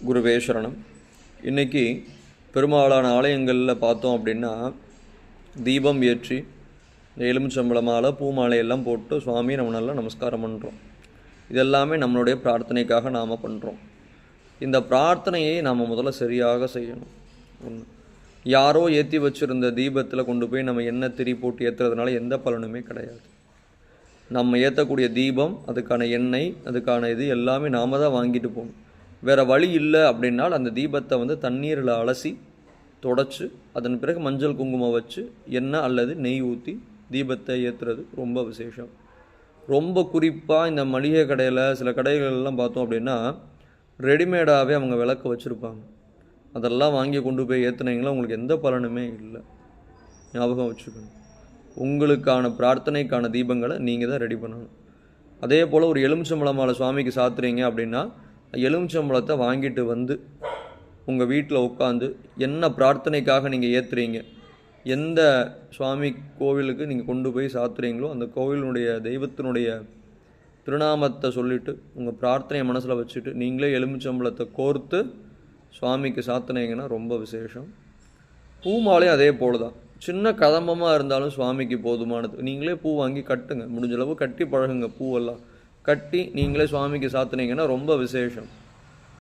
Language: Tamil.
குருவே சரணம். இன்றைக்கி பெரும்பாலான ஆலயங்களில் பார்த்தோம் அப்படின்னா தீபம் ஏற்றி எலுமிச்சம்பழ மாலை பூ மாலையெல்லாம் போட்டு சுவாமி நம்ம நல்லா நமஸ்காரம் பண்ணுறோம். இதெல்லாமே நம்மளுடைய பிரார்த்தனைக்காக நாம் பண்ணுறோம். இந்த பிரார்த்தனையை நாம் முதல்ல சரியாக செய்யணும். ஒன்று, யாரோ ஏற்றி வச்சுருந்த தீபத்தில் கொண்டு போய் நம்ம எண்ணெய் திரி போட்டு ஏற்றுறதுனால எந்த பலனுமே கிடையாது. நம்ம ஏற்றக்கூடிய தீபம், அதுக்கான எண்ணெய், அதுக்கான இது எல்லாமே நாம் தான் வாங்கிட்டு போகணும். வேறு வழி இல்லை அப்படின்னால் அந்த தீபத்தை தண்ணீரில் அலசி தொடச்சி அதன் பிறகு மஞ்சள் குங்குமம் வச்சு எண்ணெய் அல்லது நெய் ஊற்றி தீபத்தை ஏற்றுறது ரொம்ப விசேஷம். ரொம்ப குறிப்பாக இந்த மளிகை கடையில் சில கடைகளெல்லாம் பார்த்தோம் அப்படின்னா ரெடிமேடாகவே அவங்க விளக்கு வச்சுருப்பாங்க. அதெல்லாம் வாங்கி கொண்டு போய் ஏற்றுனீங்களா உங்களுக்கு எந்த பலனுமே இல்லை. ஞாபகம் வச்சுக்கணும். உங்களுக்கான பிரார்த்தனைக்கான தீபங்களை நீங்கள் தான் ரெடி பண்ணணும். அதே போல் ஒரு எலுமிச்சம்பழ மாலை சுவாமிக்கு சாத்துறீங்க அப்படின்னா எலுமிச்சம்பழத்தை வாங்கிட்டு வந்து உங்கள் வீட்டில் உட்காந்து என்ன பிரார்த்தனைக்காக நீங்கள் ஏற்றுறீங்க, எந்த சுவாமி கோவிலுக்கு நீங்கள் கொண்டு போய் சாத்துறீங்களோ அந்த கோவிலுடைய தெய்வத்தினுடைய திருநாமத்தை சொல்லிவிட்டு உங்கள் பிரார்த்தனையை மனசில் வச்சுட்டு நீங்களே எலுமிச்சம்பழத்தை கோர்த்து சுவாமிக்கு சாத்துனீங்கன்னா ரொம்ப விசேஷம். பூ மாலையும் அதே போல் தான். சின்ன கதம்பமாக இருந்தாலும் சுவாமிக்கு போதுமானது. நீங்களே பூ வாங்கி கட்டுங்க, முடிஞ்சளவு கட்டி பழகுங்க. பூவெல்லாம் கட்டி நீங்களே சுவாமிக்கு சாத்துனீங்கன்னா ரொம்ப விசேஷம்.